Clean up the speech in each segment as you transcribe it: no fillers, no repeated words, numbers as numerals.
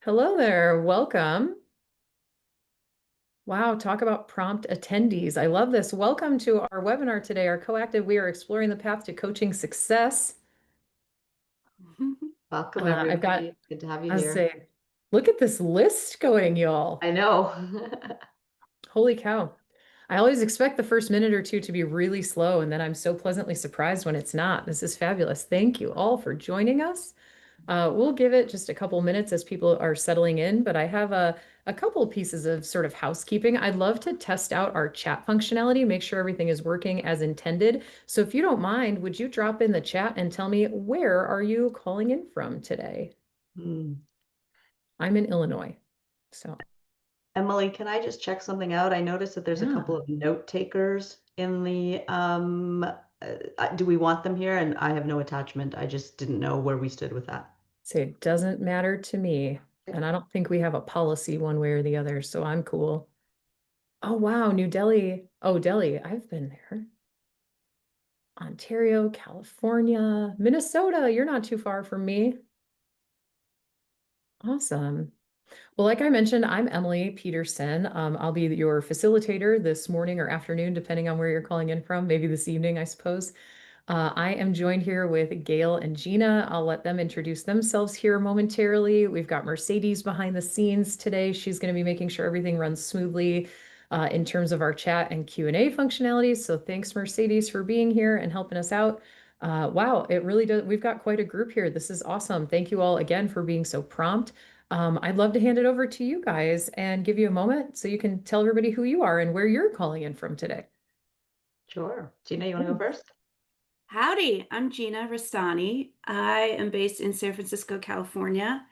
Hello there. Welcome. Wow, talk about prompt attendees. I love this. Welcome to our webinar today, our coactive. We are exploring the path to coaching success. Welcome, I've got, everybody. Good to have you I here. say, look at this list going, y'all. I know. Holy cow. I always expect the first minute or two to be really slow, and then I'm so pleasantly surprised when it's not. This is fabulous. Thank you all for joining us. We'll give it just a couple minutes as people are settling in, but I have a couple pieces of sort of housekeeping. I'd love to test out our chat functionality, make sure everything is working as intended. So if you don't mind, would you drop in the chat and tell me where are you calling in from today? Hmm. I'm in Illinois. So Emily, can I just check something out? I noticed that there's a couple yeah, of note takers in the do we want them here? And I have no attachment. I just didn't know where we stood with that. say it doesn't matter to me. Okay. And I don't think we have a policy one way or the other, so I'm cool. Oh wow, New Delhi. Oh, Delhi, I've been there. Ontario, California, Minnesota. You're not too far from me. Awesome. Well, like I mentioned, I'm Emily Peterson. I'll be your facilitator this morning or afternoon, depending on where you're calling in from, maybe this evening, I suppose. I am joined here with Gail and Gina. I'll let them introduce themselves here momentarily. We've got Mercedes behind the scenes today. She's going to be making sure everything runs smoothly in terms of our chat and Q&A functionalities. So thanks, Mercedes, for being here and helping us out. Wow, it really does. We've got quite a group here. This is awesome. Thank you all again for being so prompt. I'd love to hand it over to you guys and give you a moment so you can tell everybody who you are and where you're calling in from today. Sure. Gina, you want to go Yeah. first? Howdy, I'm Gina Restani. I am based in San Francisco, California.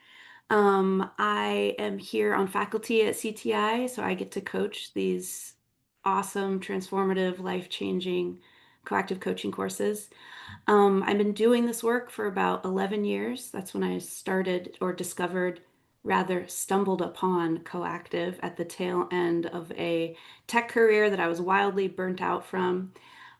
I am here on faculty at CTI, so I get to coach these awesome, transformative, life-changing coactive coaching courses. I've been doing this work for about 11 years. That's when I started or discovered, rather stumbled upon coactive at the tail end of a tech career that I was wildly burnt out from.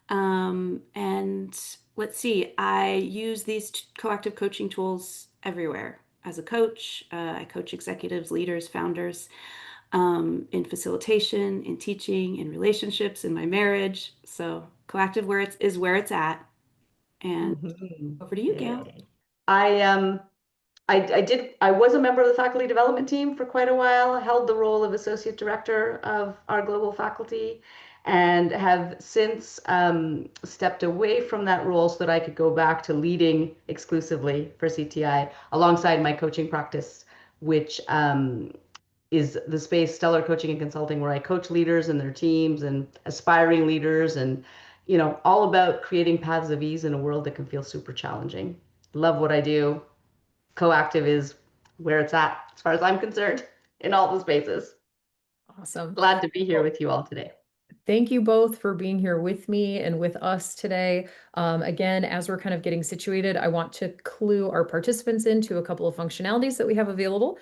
And let's see, I use these coactive coaching tools everywhere. As a coach, I coach executives, leaders, founders in facilitation, in teaching, in relationships, in my marriage. So coactive is where it's at. And Mhm. over to you, Gail. Yay. I I was a member of the faculty development team for quite a while, held the role of associate director of our global faculty, and have since stepped away from that role so that I could go back to leading exclusively for CTI alongside my coaching practice, which is the space Stellar Coaching and Consulting, where I coach leaders and their teams and aspiring leaders and all about creating paths of ease in a world that can feel super challenging. Love what I do. Coactive is where it's at, as far as I'm concerned, in all the spaces. Awesome. Glad to be here Well, with you all today. thank you both for being here with me and with us today. Again, as we're kind of getting situated, I want to clue our participants into a couple of functionalities that we have available.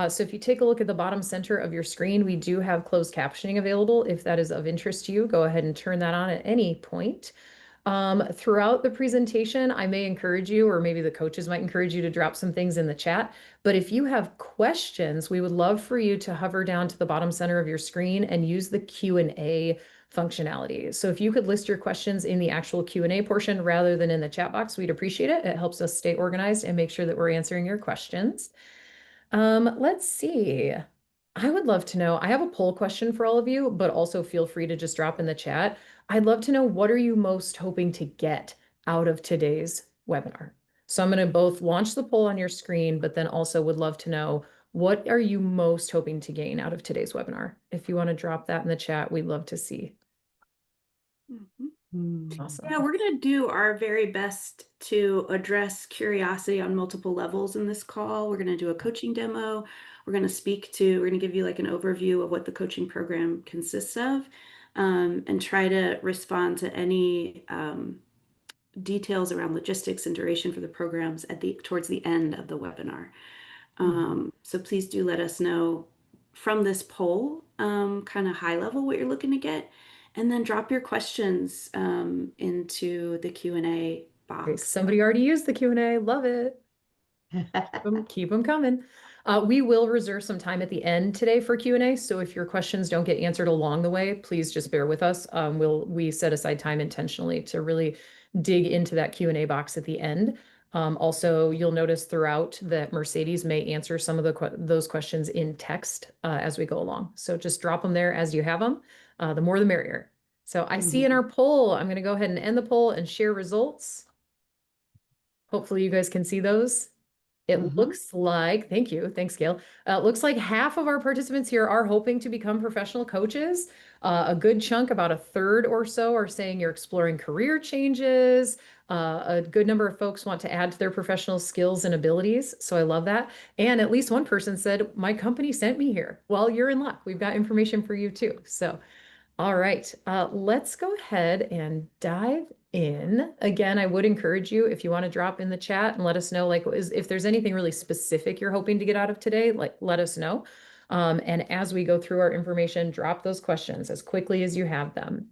So if you take a look at the bottom center of your screen, we do have closed captioning available. If that is of interest to you, go ahead and turn that on at any point. Throughout the presentation, I may encourage you, or maybe the coaches might encourage you to drop some things in the chat. But if you have questions, we would love for you to hover down to the bottom center of your screen and use the Q&A functionality. So if you could list your questions in the actual Q&A portion rather than in the chat box, we'd appreciate it. It helps us stay organized and make sure that we're answering your questions. Let's see. I would love to know. I have a poll question for all of you, but also feel free to just drop in the chat. I'd love to know, what are you most hoping to get out of today's webinar? So I'm going to both launch the poll on your screen, but then also would love to know, what are you most hoping to gain out of today's webinar? If you want to drop that in the chat, we'd love to see. Mhm. Yeah, Awesome. we're going to do our very best to address curiosity on multiple levels in this call. We're going to do a coaching demo. We're going to give you like an overview of what the coaching program consists of, and try to respond to any details around logistics and duration for the programs towards the end of the webinar. So please do let us know from this poll, kind of high level what you're looking to get, and then drop your questions into the Q&A Great. box. Somebody already used the Q&A. Love it. Keep them coming. We will reserve some time at the end today for Q&A. So if your questions don't get answered along the way, please just bear with us. We set aside time intentionally to really dig into that Q&A box at the end. Also, you'll notice throughout that Mercedes may answer some of those questions in text as we go along. So just drop them there as you have them. The more the merrier. So I see in our poll, I'm going to go ahead and end the poll and share results. Hopefully you guys can see those. It looks like, thank you. Thanks, Gail. Looks like half of our participants here are hoping to become professional coaches. A good chunk, about a third or so, are saying you're exploring career changes. A good number of folks want to add to their professional skills and abilities. So I love that. And at least one person said, my company sent me here. Well, you're in luck. We've got information for you too. So all right, let's go ahead and dive in. Again, I would encourage you, if you want to drop in the chat and let us know, like, if there's anything really specific you're hoping to get out of today, like, let us know. And as we go through our information, drop those questions as quickly as you have them.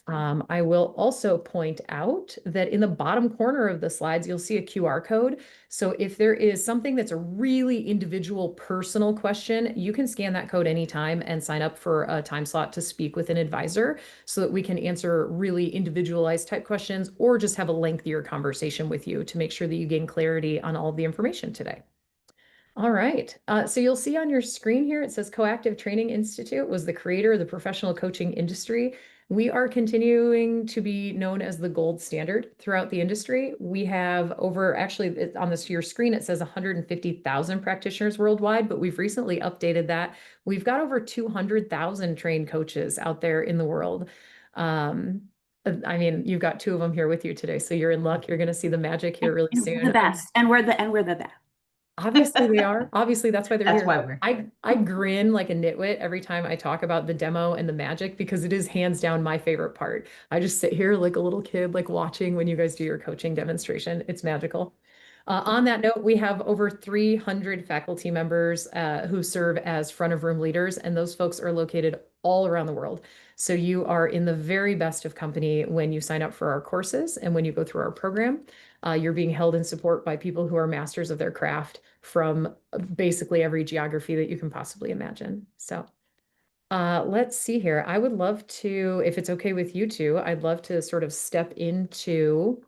I will also point out that in the bottom corner of the slides, you'll see a QR code. So if there is something that's a really individual personal question, you can scan that code anytime and sign up for a time slot to speak with an advisor so that we can answer really individualized type questions or just have a lengthier conversation with you to make sure that you gain clarity on all of the information today. All right. So you'll see on your screen here, it says Coactive Training Institute was the creator of the professional coaching industry. We are continuing to be known as the gold standard throughout the industry. We have actually on your screen, it says 150,000 practitioners worldwide, but we've recently updated that. We've got over 200,000 trained coaches out there in the world. I mean, you've got two of them here with you today, so you're in luck. You're going to see the magic here really soon. We're the best, and we're the best. Obviously they are. Obviously that's why they're That's here. why we're I grin like a nitwit every time I talk about the demo and the magic because it is hands down my favorite part. I just sit here like a little kid, like watching when you guys do your coaching demonstration. It's magical. On that note, we have over 300 faculty members who serve as front of room leaders, and those folks are located all around the world. So you are in the very best of company when you sign up for our courses and when you go through our program. You're being held in support by people who are masters of their craft from basically every geography that you can possibly imagine. So let's see here. I would love to, if it's okay with you two, I'd love to sort of step into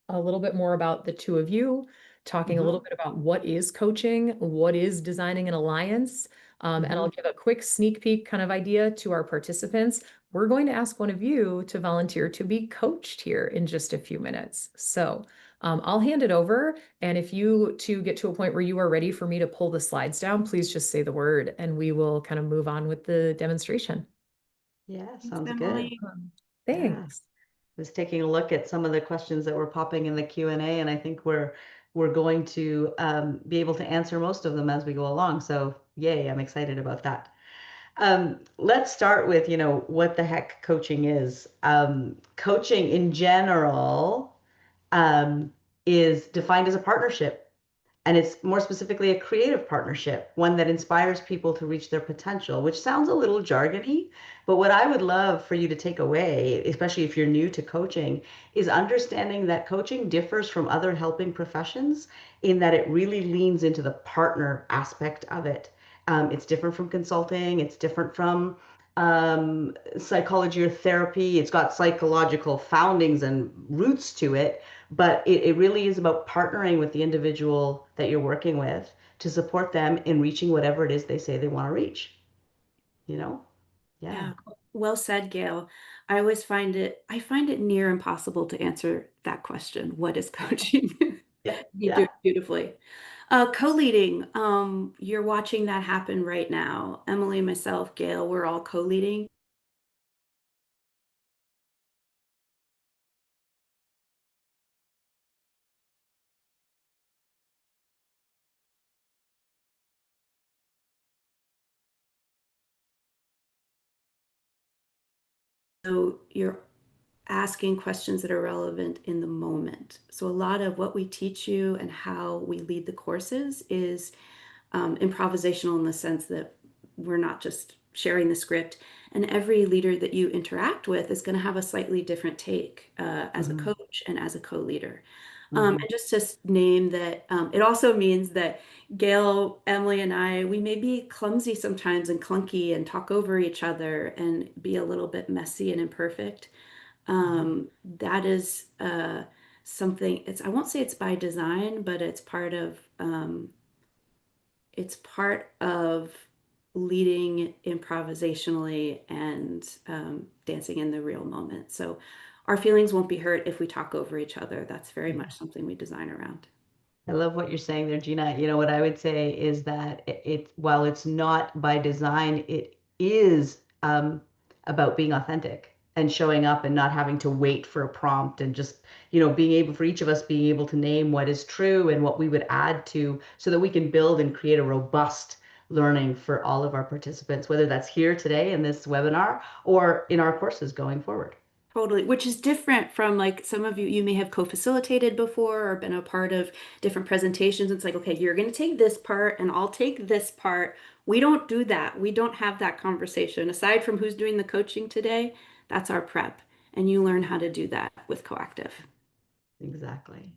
a little bit more about the two of you, talking a little bit about what is coaching, what is designing an alliance, and I'll give a quick sneak peek kind of idea to our participants. We're going to ask one of you to volunteer to be coached here in just a few minutes. So I'll hand it over, and if you two get to a point where you are ready for me to pull the slides down, please just say the word, and we will kind of move on with the demonstration. Yeah, Thanks, sounds Emily. good. Thanks. I was taking a look at some of the questions that were popping in the Q&A, and I think we're going to be able to answer most of them as we go along. So yay, I'm excited about that. Let's start with, what the heck coaching is. Coaching in general is defined as a partnership. And it's more specifically a creative partnership, one that inspires people to reach their potential, which sounds a little jargony. But what I would love for you to take away, especially if you're new to coaching, is understanding that coaching differs from other helping professions in that it really leans into the partner aspect of it. It's different from consulting. It's different from psychology or therapy. It's got psychological foundings and roots to it, but it really is about partnering with the individual that you're working with to support them in reaching whatever it is they say they want to reach. Yeah, well said, Gail. I find it near impossible to answer that question. What is coaching? You do it beautifully. Co-leading, you're watching that happen right now. Emily, myself, Gail, we're all co-leading. So you're asking questions that are relevant in the moment. So a lot of what we teach you and how we lead the courses is improvisational in the sense that we're not just sharing the script, and every leader that you interact with is going to have a slightly different take as a coach and as a co-leader. And just to name that, it also means that Gail, Emily, and I, we may be clumsy sometimes and clunky and talk over each other and be a little bit messy and imperfect. That is something, I won't say it's by design, but it's part of leading improvisationally and dancing in the real moment. So our feelings won't be hurt if we talk over each other. That's very much something we design around. I love what you're saying there, Gina. You know, what I would say is that while it's not by design, it is about being authentic and showing up and not having to wait for a prompt and just, being able for each of us being able to name what is true and what we would add to so that we can build and create a robust learning for all of our participants, whether that's here today in this webinar or in our courses going forward. Totally, which is different from like some of you may have co-facilitated before or been a part of different presentations. It's like, okay, you're going to take this part and I'll take this part. We don't do that. We don't have that conversation. Aside from who's doing the coaching today, that's our prep. And you learn how to do that with Coactive. Exactly.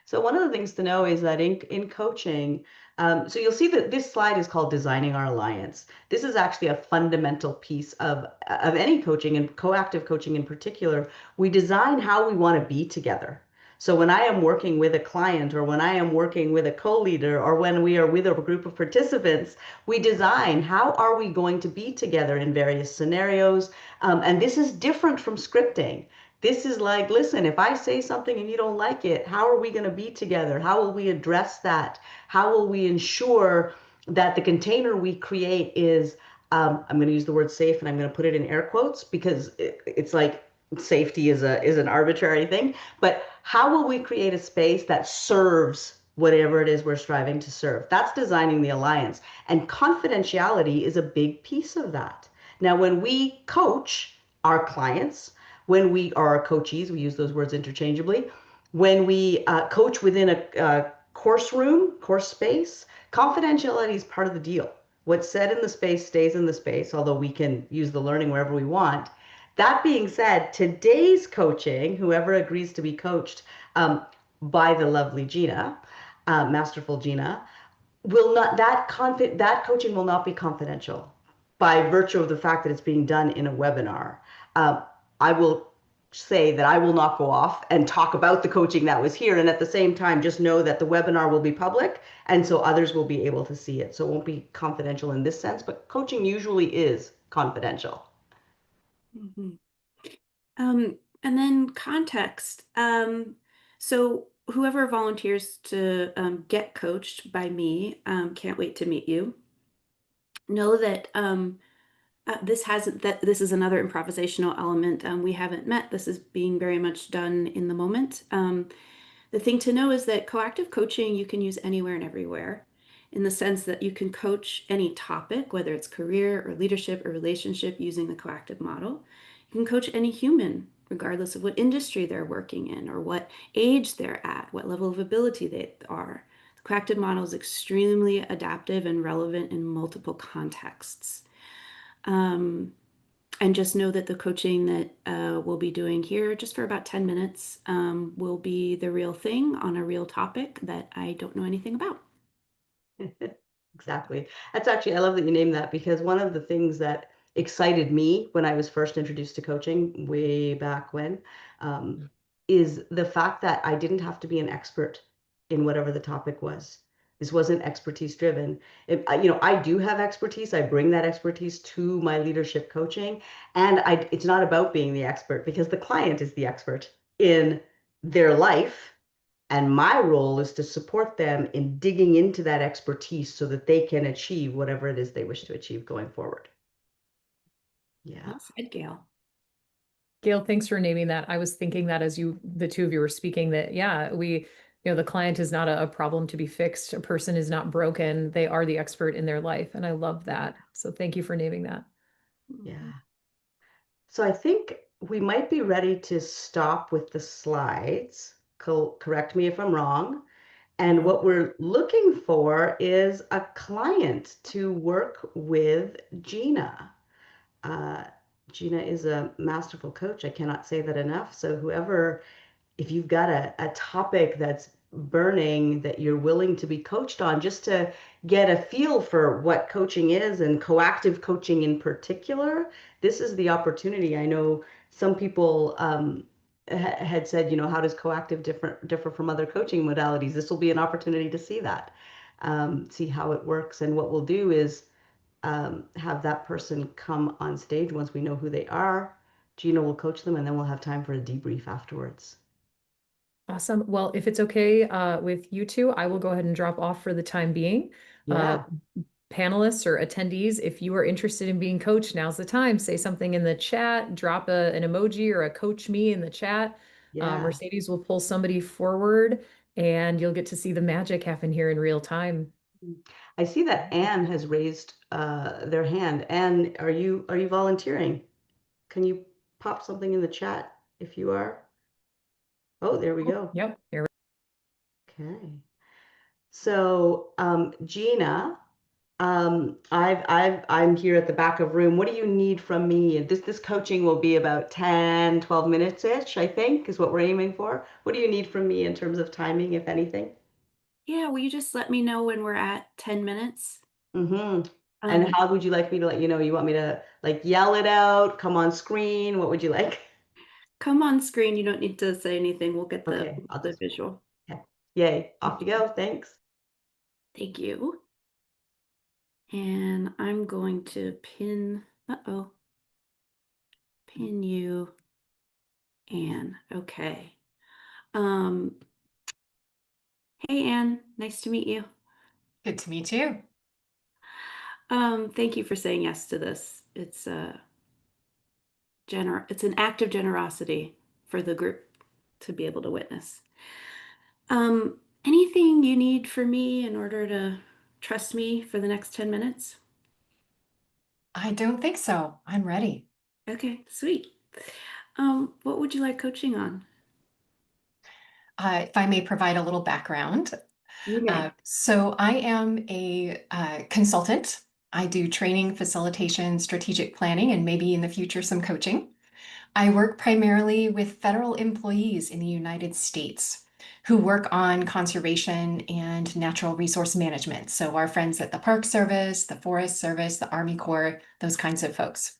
So one of the things to know is that in coaching, so you'll see that this slide is called Designing Our Alliance. This is actually a fundamental piece of any coaching, and coactive coaching in particular. We design how we want to be together. So when I am working with a client or when I am working with a co-leader or when we are with a group of participants, we design how are we going to be together in various scenarios. And this is different from scripting. This is like, listen, if I say something and you don't like it, how are we going to be together? How will we address that? How will we ensure that the container we create is, I'm going to use the word safe and I'm going to put it in air quotes because it's like safety is an arbitrary thing, but how will we create a space that serves whatever it is we're striving to serve? That's designing the alliance. And confidentiality is a big piece of that. Now, when we coach our clients, when we are coachees, we use those words interchangeably. When we coach within a course room, course space, confidentiality is part of the deal. What's said in the space stays in the space, although we can use the learning wherever we want. That being said, today's coaching, whoever agrees to be coached by the lovely Gina, masterful Gina, will not that coaching will not be confidential by virtue of the fact that it's being done in a webinar. I will say that I will not go off and talk about the coaching that was here, and at the same time just know that the webinar will be public and so others will be able to see it. So it won't be confidential in this sense, but coaching usually is confidential. And then context. So whoever volunteers to get coached by me, can't wait to meet you. Know that this is another improvisational element. We haven't met. This is being very much done in the moment. The thing to know is that coactive coaching you can use anywhere and everywhere, in the sense that you can coach any topic, whether it's career or leadership or relationship, using the coactive model. You can coach any human, regardless of what industry they're working in or what age they're at, what level of ability they are. The coactive model is extremely adaptive and relevant in multiple contexts. And just know that the coaching that we'll be doing here, just for about 10 minutes, will be the real thing on a real topic that I don't know anything about. Exactly. That's actually, I love that you named that, because one of the things that excited me when I was first introduced to coaching way back when is the fact that I didn't have to be an expert in whatever the topic was. This wasn't expertise driven. I do have expertise. I bring that expertise to my leadership coaching, and it's not about being the expert because the client is the expert in their life. And my role is to support them in digging into that expertise so that they can achieve whatever it is they wish to achieve going forward. Yeah. Well said, Gail. Gail, thanks for naming that. I was thinking that as the two of you were speaking, that yeah, the client is not a problem to be fixed. A person is not broken. They are the expert in their life. And I love that. So thank you for naming that. Yeah. So I think we might be ready to stop with the slides. Correct me if I'm wrong. And what we're looking for is a client to work with Gina. Uh, Gina is a masterful coach. I cannot say that enough. So whoever, if you've got a topic that's burning that you're willing to be coached on, just to get a feel for what coaching is and coactive coaching in particular, this is the opportunity. I know some people had said, how does coactive differ from other coaching modalities? This will be an opportunity to see that, see how it works. And what we'll do is have that person come on stage once we know who they are. Gina will coach them, and then we'll have time for a debrief afterwards. Awesome. Well, if it's okay with you two, I will go ahead and drop off for the time being. Uh, Yeah, Panelists or attendees, if you are interested in being coached, now's the time. Say something in the chat, drop an emoji or a coach me in the chat. yeah. Mercedes will pull somebody forward and you'll get to see the magic happen here in real time. I see that Anne has raised their hand. Anne, are you volunteering? Can you pop something in the chat if you are? Oh, there we Oh, go. yep. Here Okay. So, Gina, I'm here at the back of room. What do you need from me? This coaching will be about 10, 12 minutes-ish, I think, is what we're aiming for. What do you need from me in terms of timing, if anything? Yeah, will you just let me know when we're at 10 minutes? Mm-hmm. And Um, how would you like me to let you know? You want me to like yell it out, come on screen? What would you like? Come on screen. You don't need to say anything. We'll get the, Okay, I'll the just, visual. okay. Yay, off you go. Thanks. Thank you. And I'm going to pin you, Anne. Okay. Um, hey, Anne. Nice to meet you. Good to meet you. Thank you for saying yes to this. It's an act of generosity for the group to be able to witness. Anything you need for me in order to trust me for the next 10 minutes? I don't think so. I'm ready. Okay, sweet. What would you like coaching on? If I may provide a little background. You may. So I am a consultant. I do training, facilitation, strategic planning, and maybe in the future some coaching. I work primarily with federal employees in the United States who work on conservation and natural resource management. So our friends at the Park Service, the Forest Service, the Army Corps, those kinds of folks.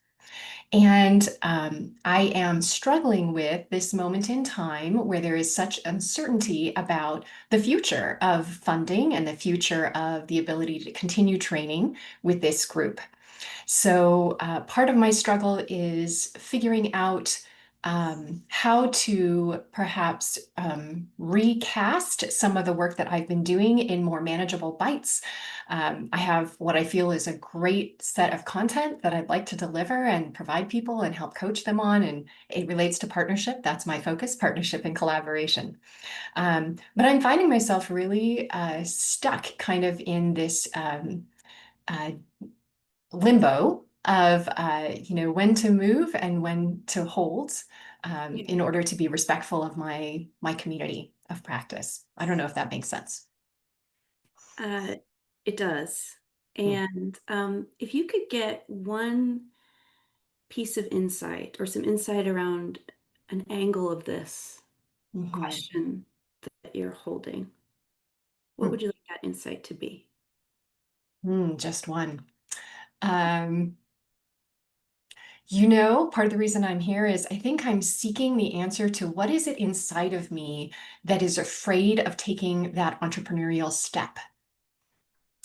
And I am struggling with this moment in time where there is such uncertainty about the future of funding and the future of the ability to continue training with this group. So part of my struggle is figuring out how to perhaps recast some of the work that I've been doing in more manageable bites. I have what I feel is a great set of content that I'd like to deliver and provide people and help coach them on, and it relates to partnership. That's my focus, partnership and collaboration. But I'm finding myself really stuck kind of in this uh, limbo of when to move and when to hold Yeah. in order to be respectful of my community of practice. I don't know if that makes sense. Uh, it does. Hmm. And if you could get one piece of insight or some insight around an angle of this Mhm. question that you're holding, what Hmm. would you like that insight to be? Just one. Um, part of the reason I'm here is I think I'm seeking the answer to what is it inside of me that is afraid of taking that entrepreneurial step.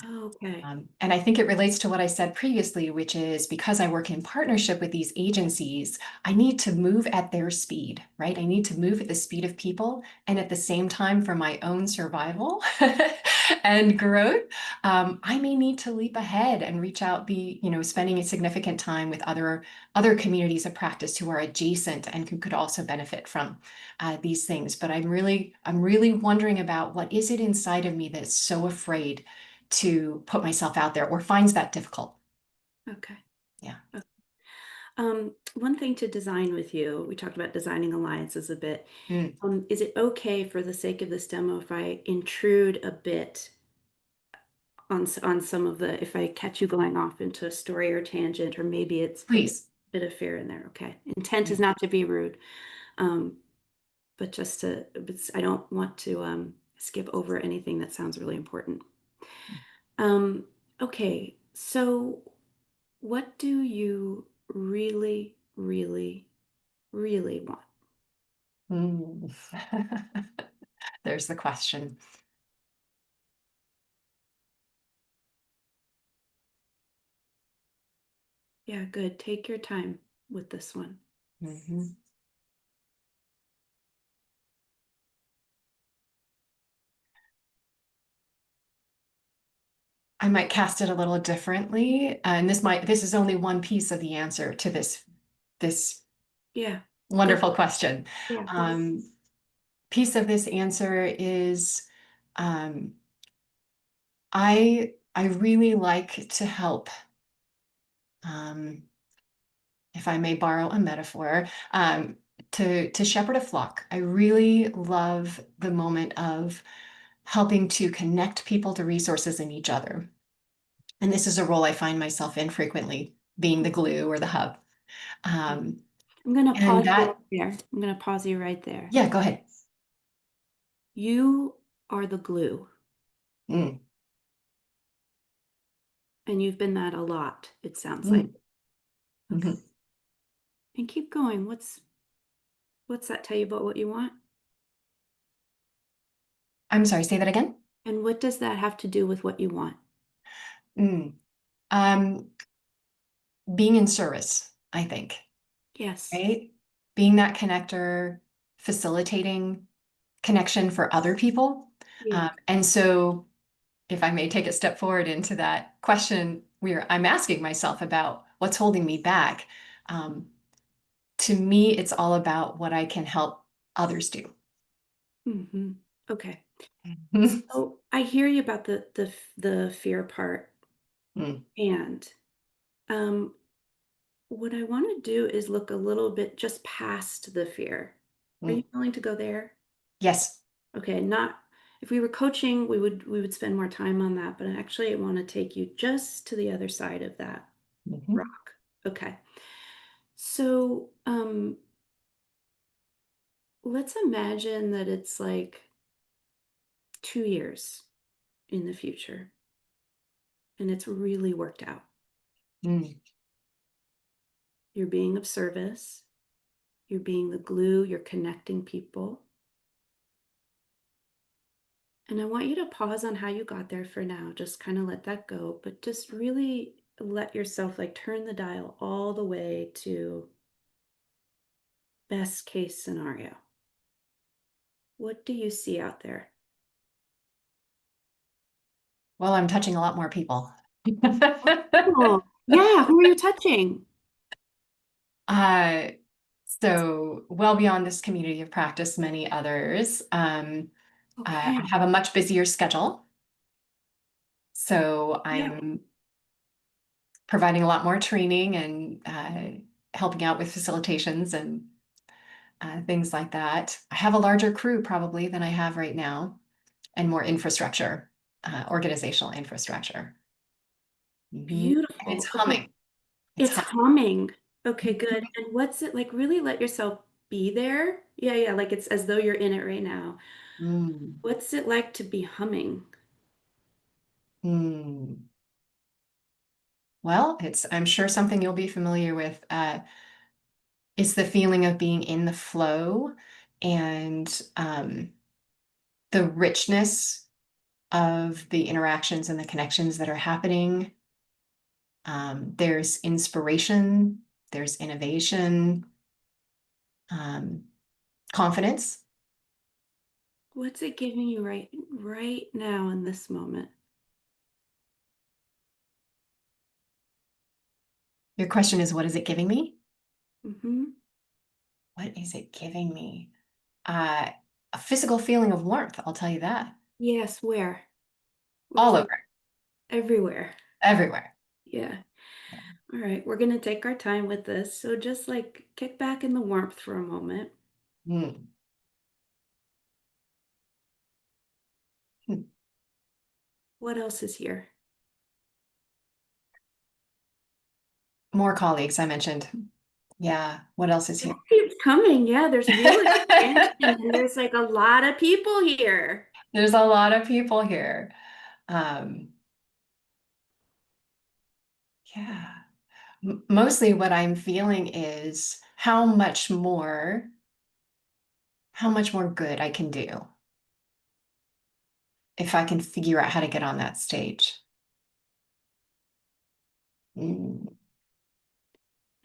Okay. And I think it relates to what I said previously, which is because I work in partnership with these agencies, I need to move at their speed, right? I need to move at the speed of people. And at the same time, for my own survival and growth, I may need to leap ahead and reach out, spending a significant time with other communities of practice who are adjacent and who could also benefit from these things. But I'm really wondering about what is it inside of me that's so afraid to put myself out there or finds that difficult. Okay. Yeah. One thing to design with you, we talked about designing alliances a bit. Mm. Is it okay for the sake of this demo if I intrude a bit on some of the, if I catch you going off into a story or tangent, or maybe it's Please. a bit of fear in there? Okay. Intent is Mm. not to be rude, but just to, I don't want to skip over anything that sounds really important. Okay. So what do you really, really, really want? Mm. There's the question. Yeah, good. Take your time with this one. Mhm. I might cast it a little differently, and this is only one piece of the answer to this Yeah, wonderful question. yeah. Piece of this answer is um, I really like to help, if I may borrow a metaphor, to shepherd a flock. I really love the moment of helping to connect people to resources in each other. And this is a role I find myself in frequently, being the glue or the hub. Um, I'm going to and pause you right that, there. I'm going to pause you right there. yeah, go ahead. You are the glue, Mm, and you've been that a lot, it sounds like. mm, Okay. mhm. And keep going. What's that tell you about what you want? I'm sorry, say that again. And what does that have to do with what you want? Mm. Um, Being in service, I think, Yes. right? Being that connector, facilitating connection for other people. Yeah. And so, if I may take a step forward into that question, I'm asking myself about what's holding me back. Um, to me, it's all about what I can help others do. Mm-hmm. Okay. Mm, So I hear you about the fear part, mm, and um, what I want to do is look a little bit just past the fear. Are you mm. willing to go there? Yes. Okay, not if we were coaching, we would spend more time on that, but actually I want to take you just to the other side of that Mhm. rock. Okay. So, let's imagine that it's like 2 years in the future and it's really worked out. Mm. You're being of service, you're being the glue, you're connecting people. And I want you to pause on how you got there for now. Just kind of let that go, but just really let yourself like turn the dial all the way to best case scenario. What do you see out there? Well, I'm touching a lot more people. Oh, yeah. Who are you touching? Uh, so well beyond this community of practice, many others. I Okay. have a much busier schedule, so Yeah. I'm providing a lot more training and helping out with facilitations and things like that. I have a larger crew probably than I have right now, and more infrastructure, organizational infrastructure. Mhm. And it's Beautiful. Okay. humming. It's It's humming. humming. Okay, good. And what's it like? Really let yourself be there. Yeah, yeah. Like it's as though you're in it right now. Mm, What's it like to be humming? mm. Well, I'm sure something you'll be familiar with. It's the feeling of being in the flow and the richness of the interactions and the connections that are happening. There's inspiration, there's innovation, um, confidence. What's it giving you right now in this moment? Your question is, what is it giving me? Mm-hmm. What is it giving me? Uh, a physical feeling of warmth, I'll tell you that. Yes, where? All Where's it? over, Everywhere. everywhere. Yeah. Yeah. All right, we're going to take our time with this. So just like kick back in the warmth for a moment. Mm. Hmm. What else is here? More colleagues, I mentioned. Yeah. What else is It here? keeps coming. Yeah, there's real expansion and there's like a lot of people here. There's a lot of people here. Um, yeah. Mostly what I'm feeling is how much more good I can do if I can figure out how to get on that stage. Mm.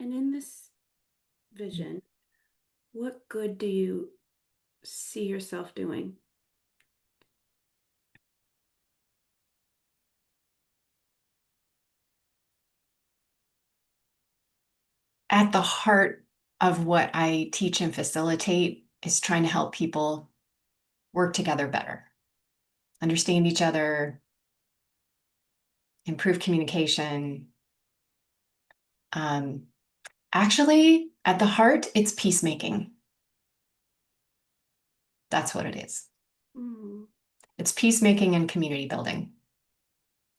And in this vision, what good do you see yourself doing? At the heart of what I teach and facilitate is trying to help people work together better, understand each other, improve communication. Um, Actually, at the heart, it's peacemaking. That's what it is. Mm, It's peacemaking and community building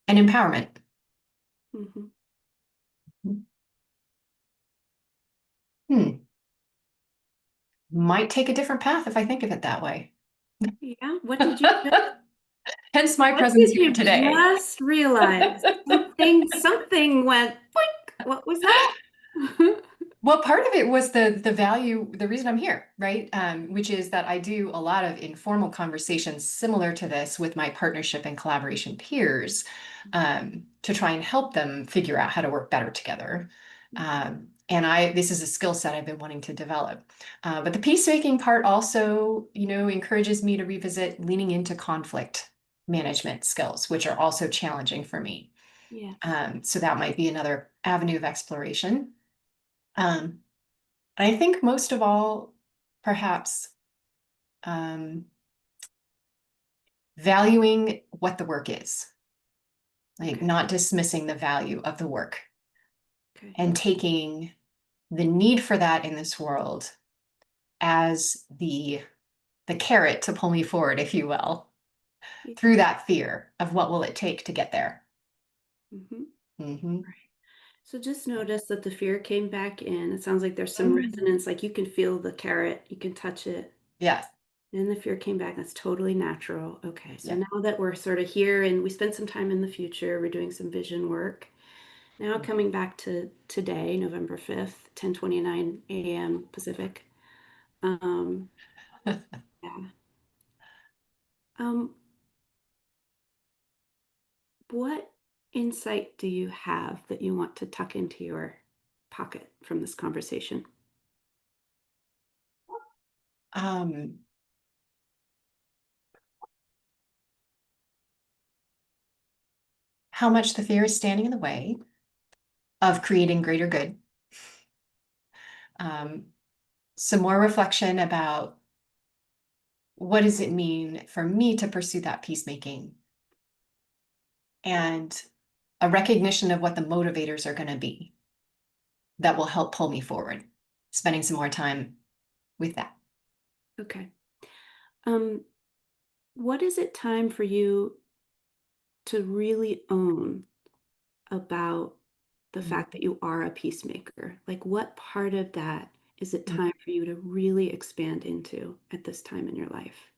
and empowerment. mhm. Hmm. Might take a different path if I think of it that way. Yeah, what did you just, Hence my what presence did here you today. just realize? Something went boink. What was that? Well, part of it was the value, the reason I'm here, right? Which is that I do a lot of informal conversations similar to this with my partnership and collaboration peers, to try and help them figure out how to work better together. And this is a skill set I've been wanting to develop. But the peacemaking part also, encourages me to revisit leaning into conflict management skills, which are also challenging for me. Yes. So that might be another avenue of exploration. Um, I think most of all, perhaps, um, valuing what the work is, like Okay. not dismissing the value of the work Okay. and taking the need for that in this world as the carrot to pull me forward, if you will, Yeah. through that fear of what will it take to get there. Mm-hmm. Hmm. Right. So just notice that the fear came back in. It sounds like there's some Mhm. resonance, like you can feel the carrot, you can touch it. Yes. And the fear came back. That's totally natural. Okay. So Yeah. now that we're sort of here and we spent some time in the future, we're doing some vision work. Now coming back to today, November 5th, 10:29 a.m. Pacific. Um, yeah. Um, what insight do you have that you want to tuck into your pocket from this conversation? Um, how much the fear is standing in the way of creating greater good. Um, some more reflection about what does it mean for me to pursue that peacemaking, and a recognition of what the motivators are going to be that will help pull me forward. Spending some more time with that. Okay. Um, what is it time for you to really own about the fact that you are a peacemaker? Like, what part of that is it time for you to really expand into at this time in your life?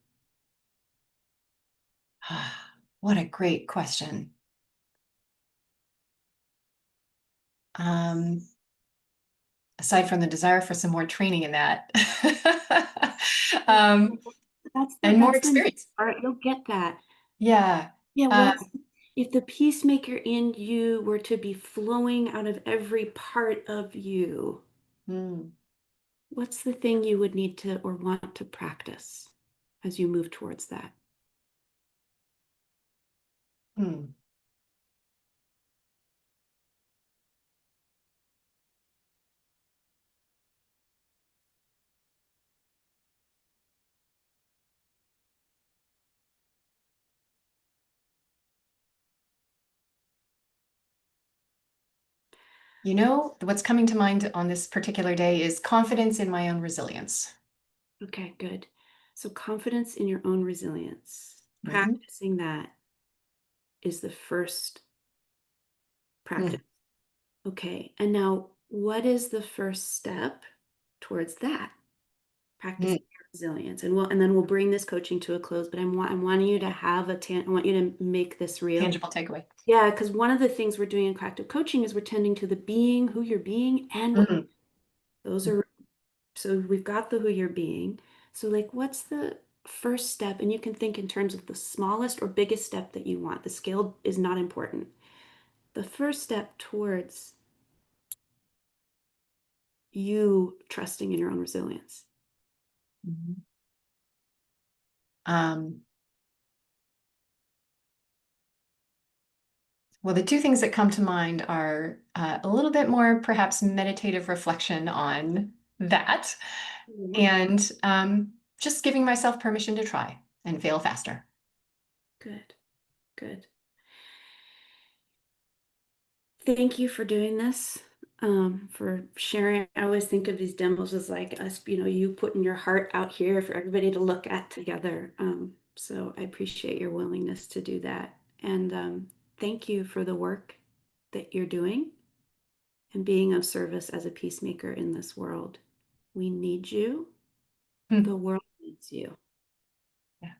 What a great question. Um, Aside from the desire for some more training in that, um, and more That's the next experience. part. You'll get that. Yeah. Yeah, Um, if the peacemaker in you were to be flowing out of every part of you, hmm, what's the thing you would need to or want to practice as you move towards that? hmm. You know, what's coming to mind on this particular day is confidence in my own resilience. Okay, good. So confidence in your own resilience. Mhm. Practicing that is the first practice. Okay, and now what is the first step towards that? Practicing your resilience. And then we'll bring this coaching to a close, but I'm wanting you to have I want you to make this real. Tangible takeaway. Yeah, because one of the things we're doing in active coaching is we're tending to the being, who you're being, and what those are. So we've got the who you're being. So like, what's the first step? And you can think in terms of the smallest or biggest step that you want. The scale is not important. The first step towards you trusting in your own resilience. Mhm. Um, well, the two things that come to mind are a little bit more perhaps meditative reflection on that, and just giving myself permission to try and fail faster. Good, good. Thank you for doing this, for sharing. I always think of these demos as like us, you putting your heart out here for everybody to look at together. So I appreciate your willingness to do that. And thank you for the work that you're doing and being of service as a peacemaker in this world. We need you. The world needs you. Yeah, I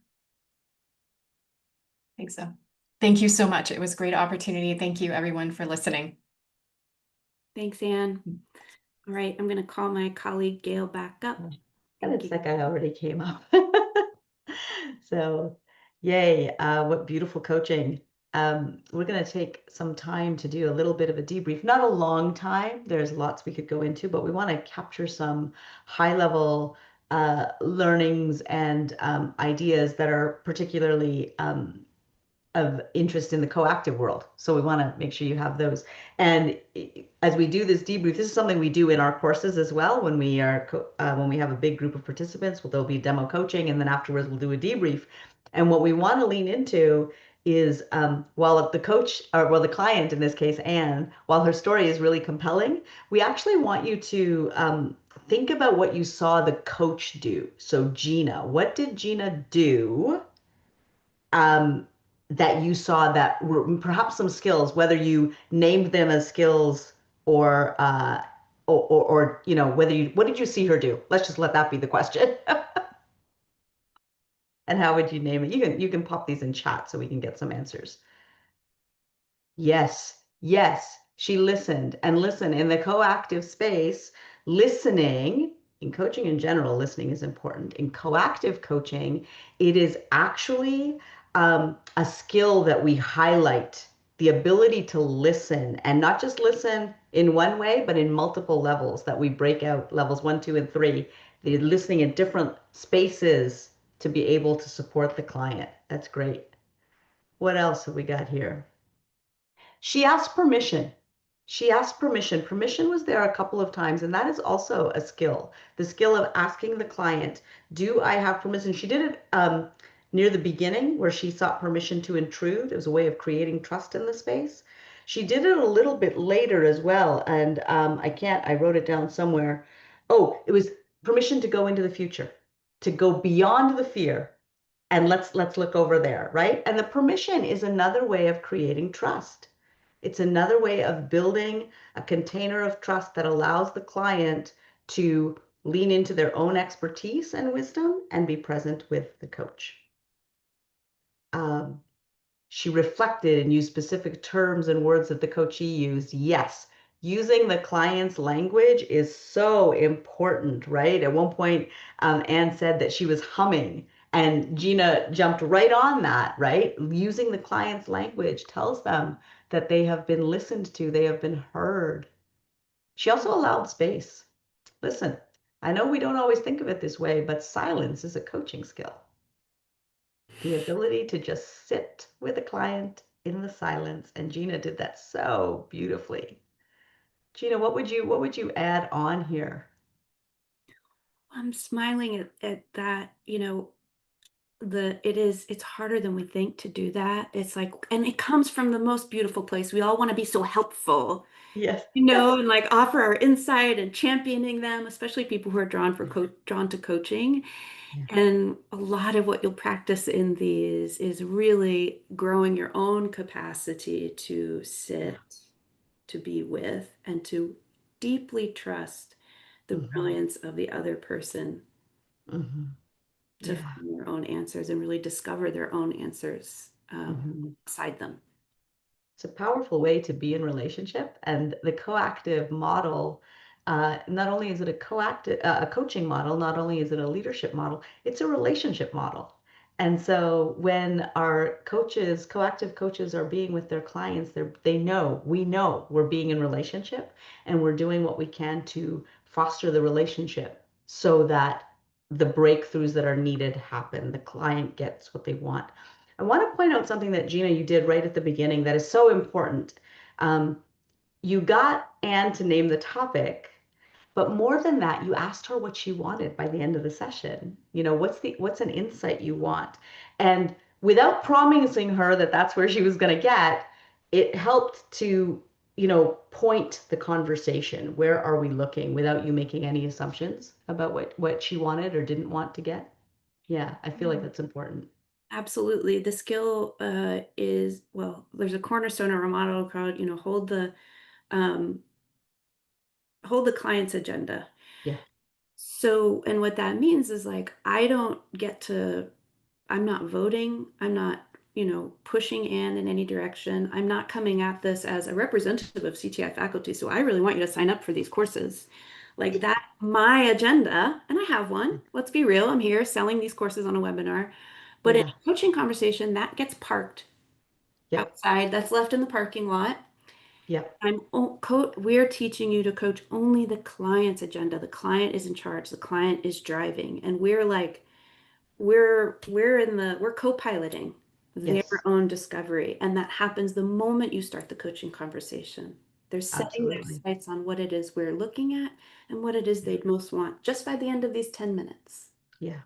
think so. Thank you so much. It was a great opportunity. Thank you, everyone, for listening. Thanks, Anne. All right, I'm going to call my colleague Gail back up. And it's like I already came up. So, yay, what beautiful coaching. We're going to take some time to do a little bit of a debrief. Not a long time. There's lots we could go into, but we want to capture some high-level learnings and ideas that are particularly of interest in the coactive world. So we want to make sure you have those. And as we do this debrief, this is something we do in our courses as well. When we are when we have a big group of participants, well, there'll be demo coaching, and then afterwards we'll do a debrief. And what we want to lean into is while the coach, or well, the client in this case, Anne, while her story is really compelling, we actually want you to think about what you saw the coach do. So Gina, what did Gina do that you saw that were perhaps some skills, whether you named them as skills or you know, whether you, what did you see her do? Let's just let that be the question. And how would you name it? You can pop these in chat so we can get some answers. Yes, yes, she listened. And listen, in the coactive space, listening, in coaching in general, listening is important. In coactive coaching, it is actually a skill that we highlight, the ability to listen, and not just listen in one way, but in multiple levels that we break out, levels 1, 2, and 3. The listening in different spaces to be able to support the client. That's great. What else have we got here? She asked permission. She asked permission. Permission was there a couple of times, and that is also a skill. The skill of asking the client, do I have permission? She did it near the beginning where she sought permission to intrude. It was a way of creating trust in the space. She did it a little bit later as well, and I wrote it down somewhere. Oh, it was permission to go into the future, to go beyond the fear, and let's look over there, right? And the permission is another way of creating trust. It's another way of building a container of trust that allows the client to lean into their own expertise and wisdom and be present with the coach. She reflected and used specific terms and words that the coachee used. Yes, using the client's language is so important, right? At one point, Anne said that she was humming, and Gina jumped right on that, right? Using the client's language tells them that they have been listened to, they have been heard. She also allowed space. Listen, I know we don't always think of it this way, but silence is a coaching skill. The ability to just sit with a client in the silence, and Gina did that so beautifully. Gina, what would you add on here? I'm smiling at that, it's harder than we think to do that. It's like, and it comes from the most beautiful place. We all want to be so helpful, Yes. and like offer our insight and championing them, especially people who are drawn to coaching. Yeah. And a lot of what you'll practice in these is really growing your own capacity to sit, to be with, and to deeply trust the brilliance of the other person Mm-hmm. to Yeah. find their own answers and really discover their own answers beside them. It's a powerful way to be in relationship, and the coactive model, not only is it a coaching model, not only is it a leadership model, it's a relationship model. And so when our coaches, coactive coaches, are being with their clients, we know we're being in relationship, and we're doing what we can to foster the relationship so that the breakthroughs that are needed happen. The client gets what they want. I want to point out something that Gina, you did right at the beginning that is so important. Um, you got Anne to name the topic, but more than that, you asked her what she wanted by the end of the session. What's an insight you want? And without promising her that that's where she was going to get, it helped to, point the conversation. Where are we looking without you making any assumptions about what she wanted or didn't want to get? Yeah, I feel like that's important. Absolutely. The skill is, well, there's a cornerstone of our model called, um, hold the client's agenda. Yeah. So, and what that means is like, I'm not voting. I'm not, pushing Anne in any direction. I'm not coming at this as a representative of CTI faculty. So I really want you to sign up for these courses. Like that, my agenda, and I have one. Let's be real. I'm here selling these courses on a webinar. But in Yeah. a coaching conversation, that gets parked Yep. outside. That's left in the parking lot. Yep. We're teaching you to coach only the client's agenda. The client is in charge. The client is driving, and we're like, we're co-piloting their Yes. own discovery, and that happens the moment you start the coaching conversation. They're setting their Absolutely. sights on what it is we're looking at and what it is they'd most want just by the end of these 10 minutes. Yeah.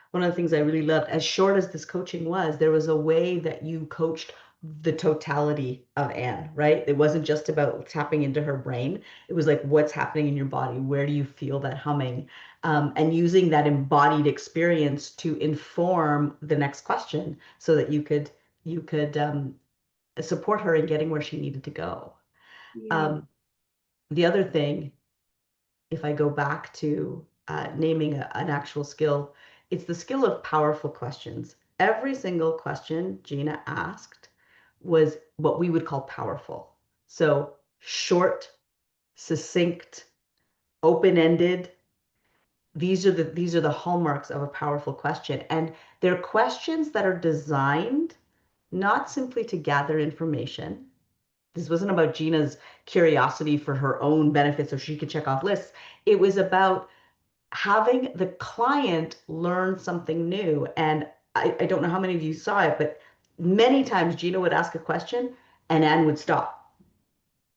One of the things I really loved, as short as this coaching was, there was a way that you coached the totality of Anne, right? It wasn't just about tapping into her brain. It was like, what's happening in your body? Where do you feel that humming? And using that embodied experience to inform the next question so that you could support her in getting where she needed to go. Yeah. The other thing, if I go back to naming an actual skill, it's the skill of powerful questions. Every single question Gina asked was what we would call powerful. So short, succinct, open-ended. These are the hallmarks of a powerful question. And they're questions that are designed not simply to gather information. This wasn't about Gina's curiosity for her own benefit so she could check off lists. It was about having the client learn something new. And I don't know how many of you saw it, but many times Gina would ask a question and Anne would stop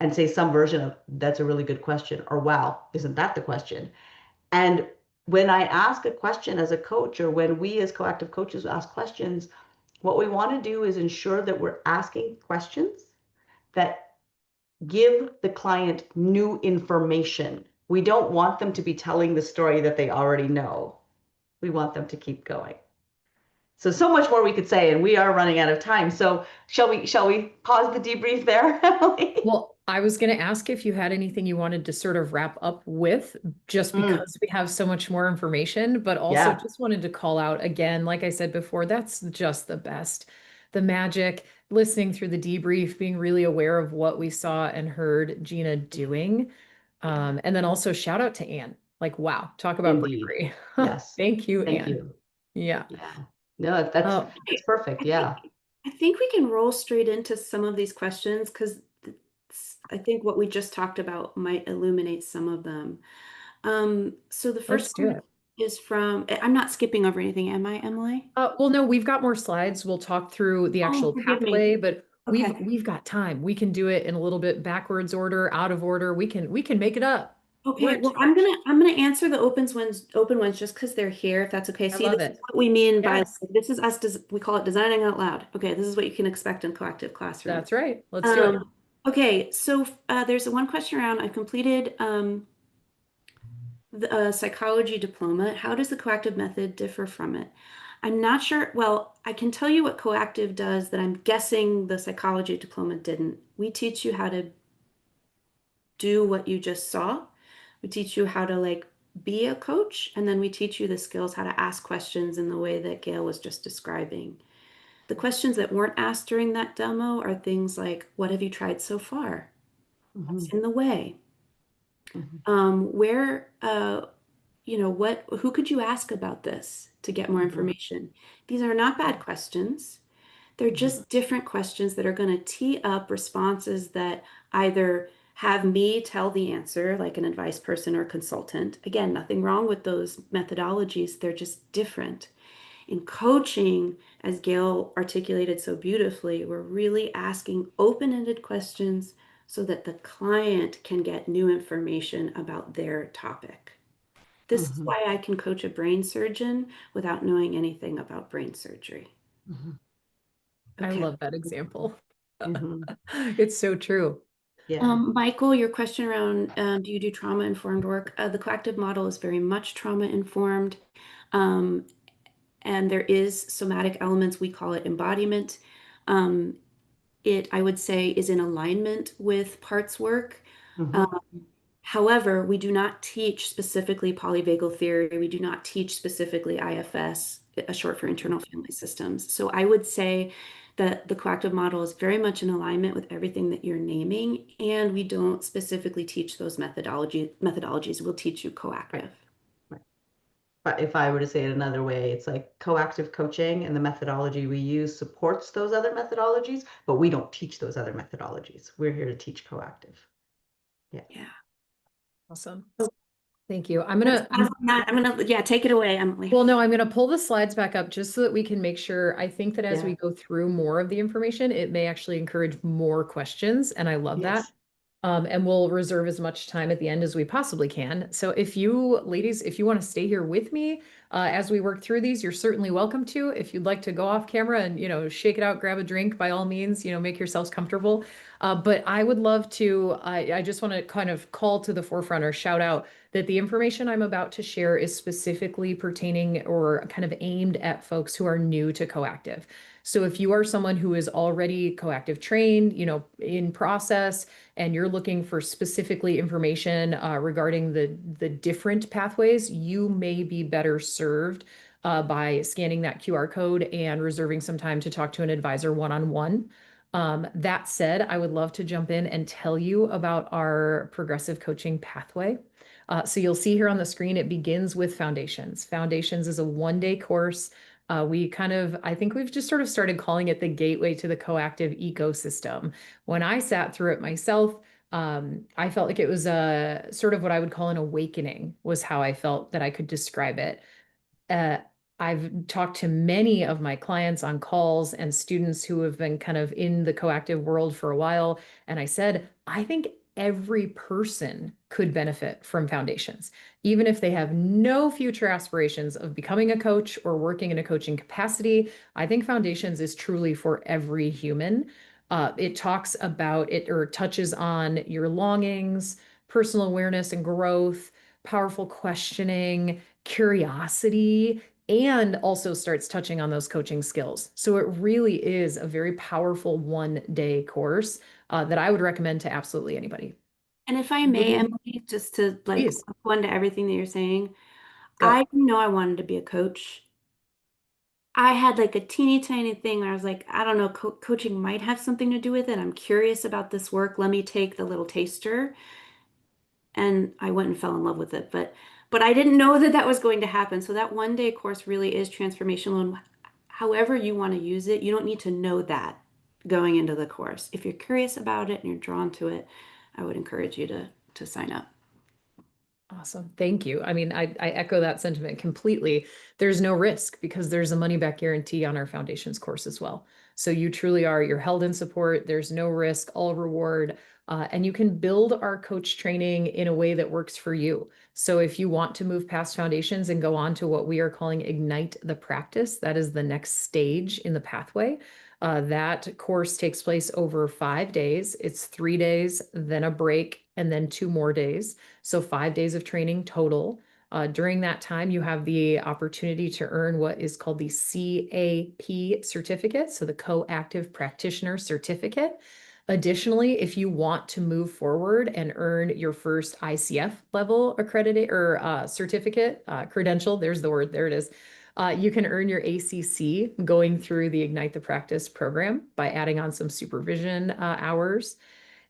and say some version of, that's a really good question, or wow, isn't that the question? And when I ask a question as a coach, or when we as coactive coaches ask questions, what we want to do is ensure that we're asking questions that give the client new information. We don't want them to be telling the story that they already know. We want them to keep going. So much more we could say, and we are running out of time. So shall we pause the debrief there, Emily? Well, I was going to ask if you had anything you wanted to sort of wrap up with, just because we have so much more information, but also Yeah. just wanted to call out again, like I said before, that's just the best. The magic, listening through the debrief, being really aware of what we saw and heard Gina doing. And then also shout out to Anne. Like, wow, talk about Indeed. bravery. Yes. Thank you, Thank Anne. you. Yeah. Yeah. No, that's Oh, that's perfect. Yeah. I think we can roll straight into some of these questions because I think what we just talked about might illuminate some of them. So the first let's do one it. is from, I'm not skipping over anything, am I, Emily? Well, no, we've got more slides. We'll talk through the Oh, actual forgive me. pathway, but we've Okay. we've got time. We can do it in a little bit backwards order, out of order. We can make it up. Okay, well, I'm gonna answer the open ones just because they're here, if that's okay. I See, love this is it. what we mean by Yes, this is us, we call it designing out loud. Okay, this is what you can expect in coactive classroom. that's right. Let's do it. Okay, so there's one question around. I completed the psychology diploma. How does the coactive method differ from it? I'm not sure. Well, I can tell you what coactive does that I'm guessing the psychology diploma didn't. We teach you how to do what you just saw. We teach you how to like be a coach, and then we teach you the skills how to ask questions in the way that Gail was just describing. The questions that weren't asked during that demo are things like, what have you tried so far? What's in the way? Where, who could you ask about this to get more information? These are not bad questions. They're just different questions that are going to tee up responses that either have me tell the answer, like an advice person or consultant. Again, nothing wrong with those methodologies. They're just different. In coaching, as Gail articulated so beautifully, we're really asking open-ended questions so that the client can get new information about their topic. This is why I can coach a brain surgeon without knowing anything about brain surgery. I Okay. love that example. It's so true. Yeah. Michael, your question around do you do trauma-informed work? The coactive model is very much trauma-informed. And there is somatic elements, we call it embodiment. It, I would say, is in alignment with parts work. However, we do not teach specifically polyvagal theory. We do not teach specifically IFS, a short for internal family systems. So I would say that the coactive model is very much in alignment with everything that you're naming, and we don't specifically teach those methodologies. We'll teach you coactive. Right. But if I were to say it another way, it's like coactive coaching and the methodology we use supports those other methodologies, but we don't teach those other methodologies. We're here to teach coactive. Yeah. Awesome. So Thank you. I'm I'm gonna, yeah, take it away, Emily. well, no, I'm gonna pull the slides back up just so that we can make sure. I think that as we go through more of the information, it may actually encourage more questions, and I love that. And we'll reserve as much time at the end as we possibly can. So if you ladies, if you want to stay here with me as we work through these, you're certainly welcome to. If you'd like to go off camera and, shake it out, grab a drink, by all means, make yourselves comfortable. But I would love to, I just want to kind of call to the forefront or shout out that the information I'm about to share is specifically pertaining or kind of aimed at folks who are new to coactive. So if you are someone who is already coactive trained, in process, and you're looking for specifically information regarding the different pathways, you may be better served by scanning that QR code and reserving some time to talk to an advisor one-on-one. That said, I would love to jump in and tell you about our progressive coaching pathway. So you'll see here on the screen, it begins with Foundations. Foundations is a one-day course. I think we've just sort of started calling it the gateway to the coactive ecosystem. When I sat through it myself, I felt like it was a sort of what I would call an awakening, was how I felt that I could describe it. Uh, I've talked to many of my clients on calls and students who have been kind of in the coactive world for a while. And I said, I think every person could benefit from Foundations, even if they have no future aspirations of becoming a coach or working in a coaching capacity. I think Foundations is truly for every human. It talks about it or touches on your longings, personal awareness and growth, powerful questioning, curiosity, and also starts touching on those coaching skills. So it really is a very powerful one-day course that I would recommend to absolutely anybody. And if I may, Emily, just to Please. go into everything that you're saying, Go. I know I wanted to be a coach. I had like a teeny tiny thing where I was like, I don't know, coaching might have something to do with it. I'm curious about this work. Let me take the little taster. And I went and fell in love with it. But I didn't know that that was going to happen. So that one day course really is transformational. And however you want to use it, you don't need to know that going into the course. If you're curious about it and you're drawn to it, I would encourage you to sign up. Awesome. Thank you. I mean, I echo that sentiment completely. There's no risk because there's a money back guarantee on our Foundations course as well. So you truly are, you're held in support. There's no risk, all reward. And you can build our coach training in a way that works for you. So if you want to move past foundations and go on to what we are calling Ignite the Practice, that is the next stage in the pathway. That course takes place over 5 days. It's 3 days, then a break, and then 2 more days. So 5 days of training total. During that time, you have the opportunity to earn what is called the CAP certificate, so the Co-Active Practitioner Certificate. Additionally, if you want to move forward and earn your first ICF level accredited or certificate, credential, there's the word, there it is. You can earn your ACC going through the Ignite the Practice program by adding on some supervision hours.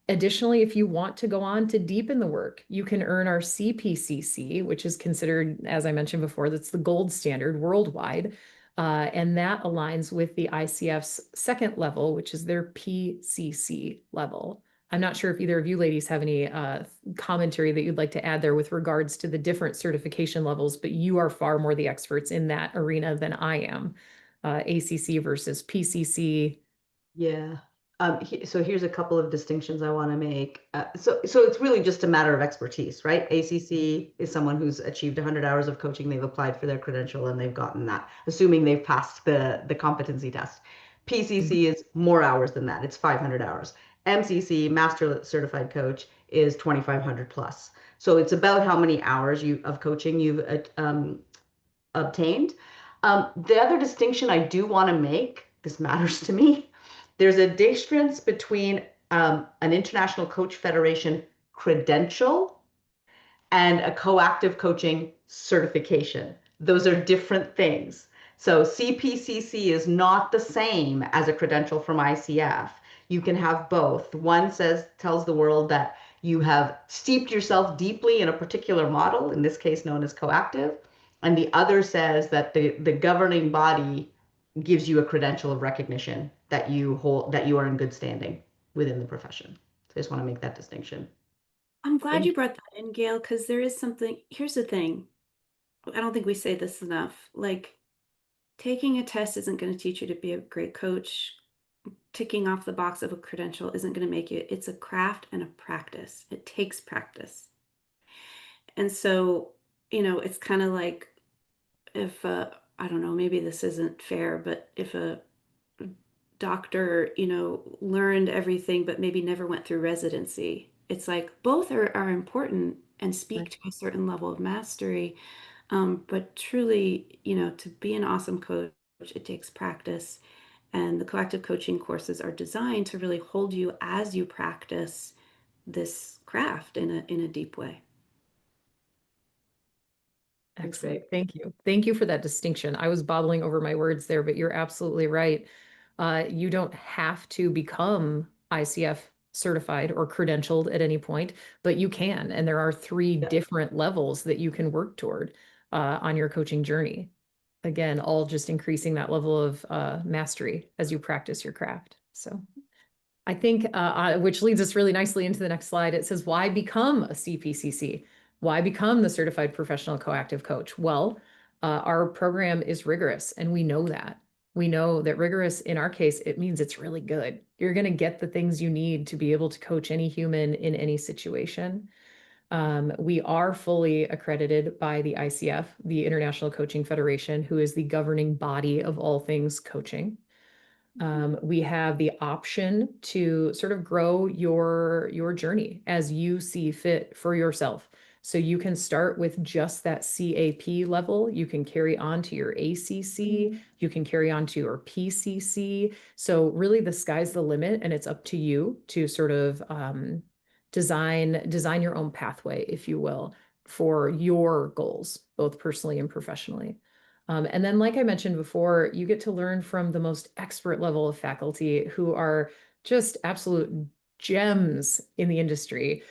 Additionally, if you want to go on to deepen the work, you can earn our CPCC, which is considered, as I mentioned before, that's the gold standard worldwide. And that aligns with the ICF's second level, which is their PCC level. I'm not sure if either of you ladies have any commentary that you'd like to add there with regards to the different certification levels, but you are far more the experts in that arena than I am. ACC versus PCC. Yeah. So here's a couple of distinctions I want to make. So it's really just a matter of expertise, right? ACC is someone who's achieved 100 hours of coaching. They've applied for their credential and they've gotten that, assuming they've passed the competency test. PCC is more hours than that. It's 500 hours. MCC, Master Certified Coach, is 2,500 plus. So it's about how many hours of coaching you've obtained. The other distinction I do want to make, this matters to me, there's a difference between an International Coach Federation credential and a coactive coaching certification. Those are different things. So CPCC is not the same as a credential from ICF. You can have both. One tells the world that you have steeped yourself deeply in a particular model, in this case known as coactive, and the other says that the governing body gives you a credential of recognition that you hold, that you are in good standing within the profession. So I just want to make that distinction. I'm glad you brought that in, Gail, because there is something. Here's the thing. I don't think we say this enough. Like, taking a test isn't going to teach you to be a great coach. Ticking off the box of a credential isn't going to make you. It's a craft and a practice. It takes practice. And so, it's kind of like if, I don't know, maybe this isn't fair, but if a doctor, learned everything, but maybe never went through residency, it's like both are important and speak to a certain level of mastery. But truly, to be an awesome coach, it takes practice. And the coactive coaching courses are designed to really hold you as you practice this craft in a deep way. Excellent. Thank you. Thank you for that distinction. I was bobbling over my words there, but you're absolutely right. You don't have to become ICF certified or credentialed at any point, but you can. And there are 3 different levels that you can work toward on your coaching journey. Again, all just increasing that level of mastery as you practice your craft. So I think, which leads us really nicely into the next slide. It says, why become a CPCC? Why become the Certified Professional Coactive Coach? Well, our program is rigorous, and we know that. We know that rigorous, in our case, it means it's really good. You're going to get the things you need to be able to coach any human in any situation. We are fully accredited by the ICF, the International Coaching Federation, who is the governing body of all things coaching. We have the option to sort of grow your journey as you see fit for yourself. So you can start with just that CAP level. You can carry on to your ACC. You can carry on to your PCC. So really the sky's the limit, and it's up to you to sort of design your own pathway, if you will, for your goals, both personally and professionally. And then, like I mentioned before, you get to learn from the most expert level of faculty who are just absolute gems in the industry.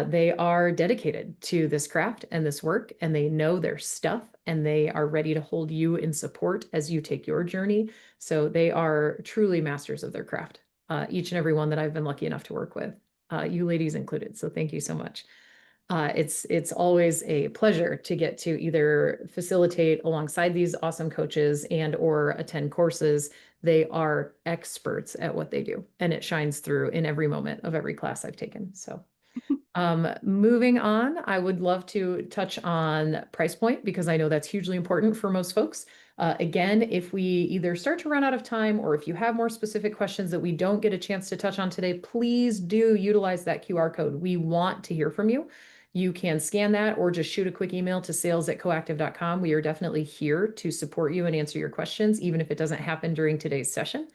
They are dedicated to this craft and this work, and they know their stuff, and they are ready to hold you in support as you take your journey. So they are truly masters of their craft, each and every one that I've been lucky enough to work with, you ladies included. So thank you so much. It's always a pleasure to get to either facilitate alongside these awesome coaches and or attend courses They are experts at what they do, and it shines through in every moment of every class I've taken. So moving on, I would love to touch on price point because I know that's hugely important for most folks. Again, if we either start to run out of time or if you have more specific questions that we don't get a chance to touch on today, please do utilize that QR code. We want to hear from you. You can scan that or just shoot a quick email to sales@coactive.com. We are definitely here to support you and answer your questions, even if it doesn't happen during today's session.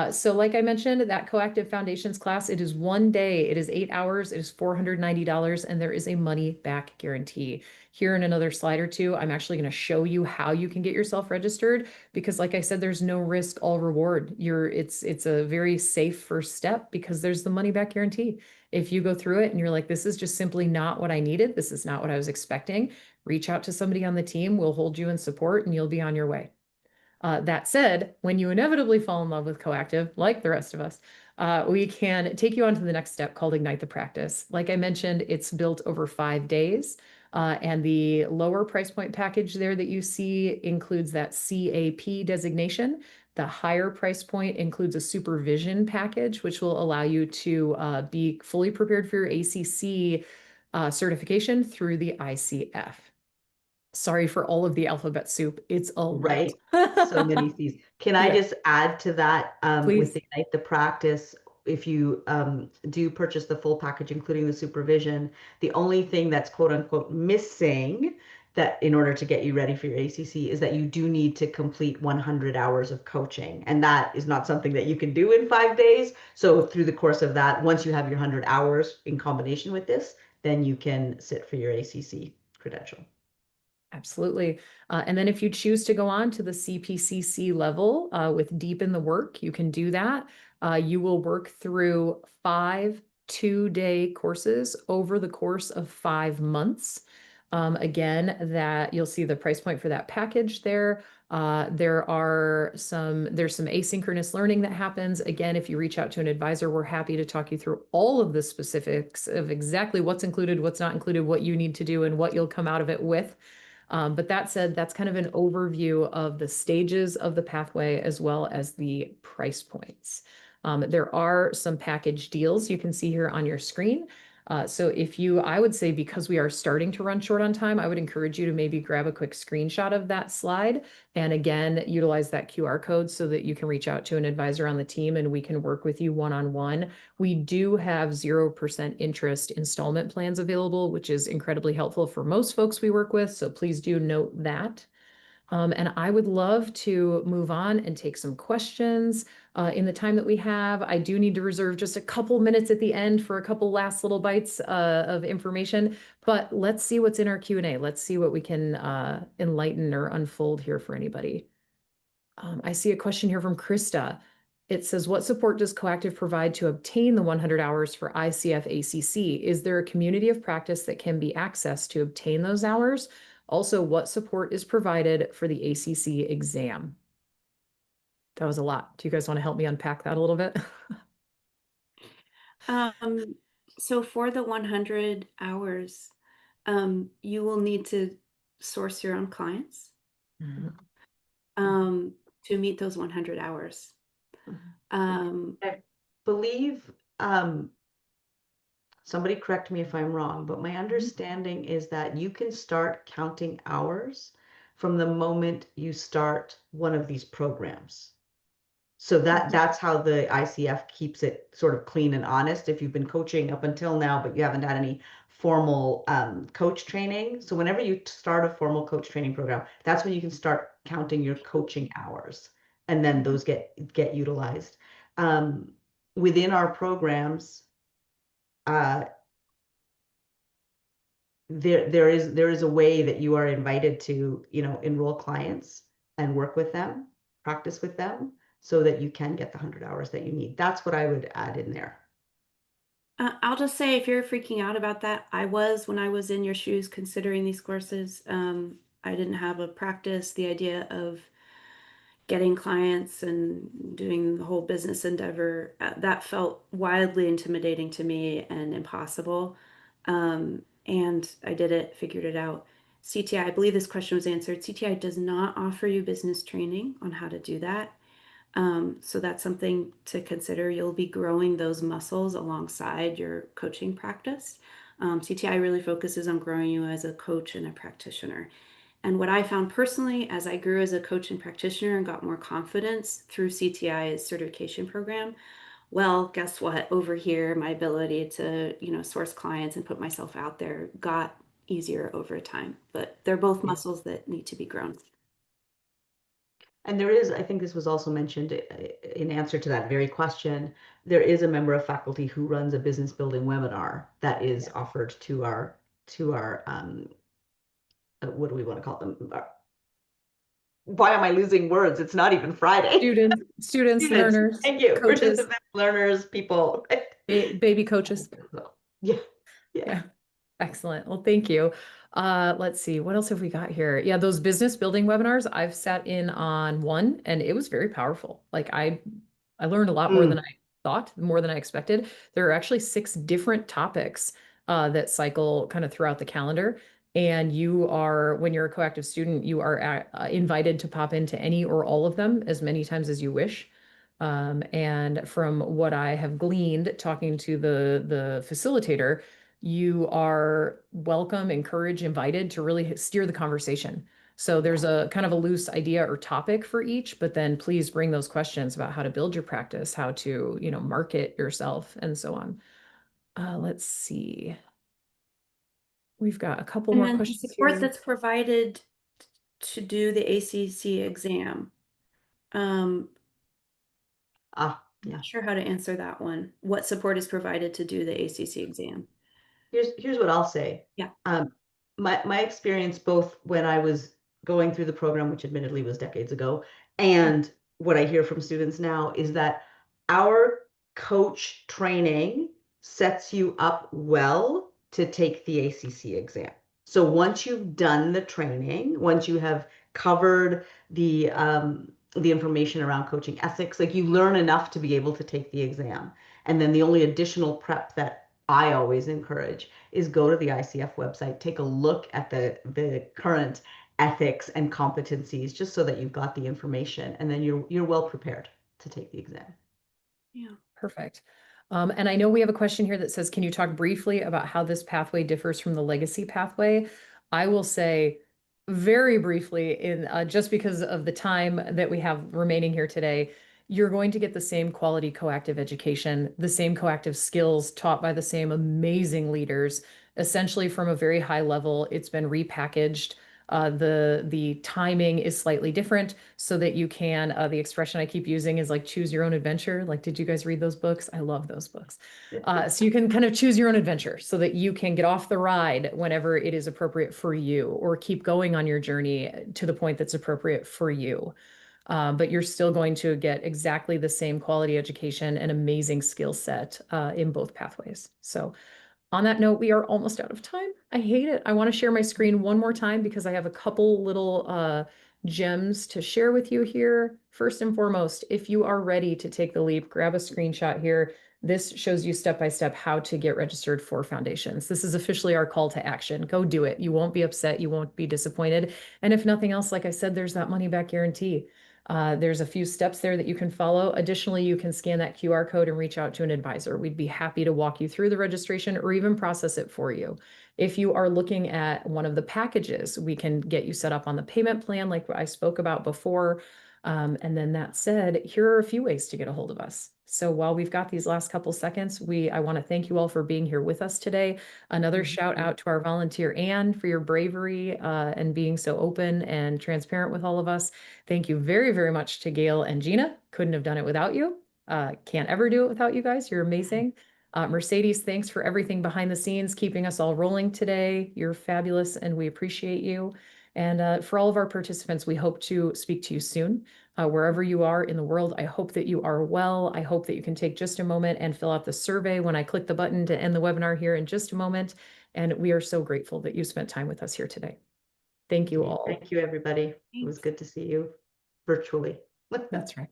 So like I mentioned, that Coactive Foundations class, it is 1 day, it is 8 hours, it is $490, and there is a money back guarantee. Here in another slide or two, I'm actually going to show you how you can get yourself registered because like I said, there's no risk, all reward. It's a very safe first step because there's the money back guarantee. If you go through it and you're like, this is just simply not what I needed, this is not what I was expecting, reach out to somebody on the team, we'll hold you in support and you'll be on your way. That said, when you inevitably fall in love with Coactive, like the rest of us, we can take you on to the next step called Ignite the Practice. Like I mentioned, it's built over 5 days. And the lower price point package there that you see includes that CAP designation. The higher price point includes a supervision package, which will allow you to be fully prepared for your ACC certification through the ICF. Sorry for all of the alphabet soup. It's a lot. Right. So many C's. Can I Yeah. just add to that with Please. Ignite the Practice? If you do purchase the full package, including the supervision, the only thing that's quote unquote missing that in order to get you ready for your ACC is that you do need to complete 100 hours of coaching. And that is not something that you can do in 5 days. So through the course of that, once you have your 100 hours in combination with this, then you can sit for your ACC credential. Absolutely. And then if you choose to go on to the CPCC level with Deep in the Work, you can do that. You will work through 5 2-day courses over the course of 5 months. Again, that you'll see the price point for that package there. There's some asynchronous learning that happens. Again, if you reach out to an advisor, we're happy to talk you through all of the specifics of exactly what's included, what's not included, what you need to do, and what you'll come out of it with. But that said, that's kind of an overview of the stages of the pathway as well as the price points. There are some package deals you can see here on your screen. So I would say because we are starting to run short on time, I would encourage you to maybe grab a quick screenshot of that slide. And again, utilize that QR code so that you can reach out to an advisor on the team and we can work with you one-on-one. We do have 0% interest installment plans available, which is incredibly helpful for most folks we work with. So please do note that. And I would love to move on and take some questions in the time that we have. I do need to reserve just a couple minutes at the end for a couple last little bites of information, but let's see what's in our Q&A. Let's see what we can enlighten or unfold here for anybody. I see a question here from Krista. It says, what support does Coactive provide to obtain the 100 hours for ICF-ACC? Is there a community of practice that can be accessed to obtain those hours? Also, what support is provided for the ACC exam? That was a lot. Do you guys want to help me unpack that a little bit? So for the 100 hours, you will need to source your own clients to meet those 100 hours. I believe, somebody correct me if I'm wrong, but my understanding is that you can start counting hours from the moment you start one of these programs. So that's how the ICF keeps it sort of clean and honest. If you've been coaching up until now, but you haven't had any formal coach training. So whenever you start a formal coach training program, that's when you can start counting your coaching hours, and then those get utilized. Within our programs, there is a way that you are invited to, enroll clients and work with them, practice with them, so that you can get the 100 hours that you need. That's what I would add in there. I'll just say, if you're freaking out about that, when I was in your shoes considering these courses, I didn't have a practice. The idea of getting clients and doing the whole business endeavor, that felt wildly intimidating to me and impossible. And I did it, figured it out. CTI, I believe this question was answered. CTI does not offer you business training on how to do that. So that's something to consider. You'll be growing those muscles alongside your coaching practice. CTI really focuses on growing you as a coach and a practitioner. And what I found personally as I grew as a coach and practitioner and got more confidence through CTI's certification program, well, guess what? Over here, my ability to, source clients and put myself out there got easier over time. But they're both muscles that need to be grown. And there is, I think this was also mentioned in answer to that very question, there is a member of faculty who runs a business building webinar that is offered to our what do we want to call them? Why am I losing words? It's not even Friday. Students, learners, thank you. coaches, Participants, learners, people. baby coaches. Yeah. Excellent. Well, thank you. Let's see, what else have we got here? Yeah, those business building webinars, I've sat in on one and it was very powerful. Like I learned a lot more than I thought, more than I expected. There are actually 6 different topics that cycle kind of throughout the calendar. And you are, when you're a coactive student, you are invited to pop into any or all of them as many times as you wish. And from what I have gleaned talking to the facilitator, you are welcome, encouraged, invited to really steer the conversation. So there's a kind of a loose idea or topic for each, but then please bring those questions about how to build your practice, how to, market yourself, and so on. Let's see. We've got a couple more questions The support here. that's provided to do the ACC exam. Yeah. Not sure how to answer that one. What support is provided to do the ACC exam? Here's what I'll say. Yeah. My experience, both when I was going through the program, which admittedly was decades ago, and what I hear from students now is that our coach training sets you up well to take the ACC exam. So once you've done the training, once you have covered the information around coaching ethics, like you learn enough to be able to take the exam. And then the only additional prep that I always encourage is go to the ICF website, take a look at the current ethics and competencies, just so that you've got the information, and then you're well prepared to take the exam. Yeah. Perfect. And I know we have a question here that says, can you talk briefly about how this pathway differs from the legacy pathway? I will say very briefly, in just because of the time that we have remaining here today, you're going to get the same quality coactive education, the same coactive skills taught by the same amazing leaders, essentially from a very high level. It's been repackaged. The timing is slightly different so that you can, the expression I keep using is like choose your own adventure. Like, did you guys read those books? I love those books. So you can kind of choose your own adventure so that you can get off the ride whenever it is appropriate for you, or keep going on your journey to the point that's appropriate for you. But you're still going to get exactly the same quality education and amazing skill set in both pathways. So on that note, we are almost out of time. I hate it. I want to share my screen one more time because I have a couple little gems to share with you here. First and foremost, if you are ready to take the leap, grab a screenshot here. This shows you step by step how to get registered for foundations. This is officially our call to action. Go do it. You won't be upset. You won't be disappointed. And if nothing else, like I said, there's that money back guarantee. There's a few steps there that you can follow. Additionally, you can scan that QR code and reach out to an advisor. We'd be happy to walk you through the registration or even process it for you. If you are looking at one of the packages, we can get you set up on the payment plan like I spoke about before. And then that said, here are a few ways to get a hold of us. So while we've got these last couple seconds, I want to thank you all for being here with us today. Another shout out to our volunteer, Anne, for your bravery and being so open and transparent with all of us. Thank you very, very much to Gail and Gina. Couldn't have done it without you. Can't ever do it without you guys. You're amazing. Mercedes, thanks for everything behind the scenes, keeping us all rolling today. You're fabulous and we appreciate you. And for all of our participants, we hope to speak to you soon. Wherever you are in the world, I hope that you are well. I hope that you can take just a moment and fill out the survey when I click the button to end the webinar here in just a moment. And we are so grateful that you spent time with us here today. Thank you all. Thank you, everybody. It was good to see you virtually. That's right.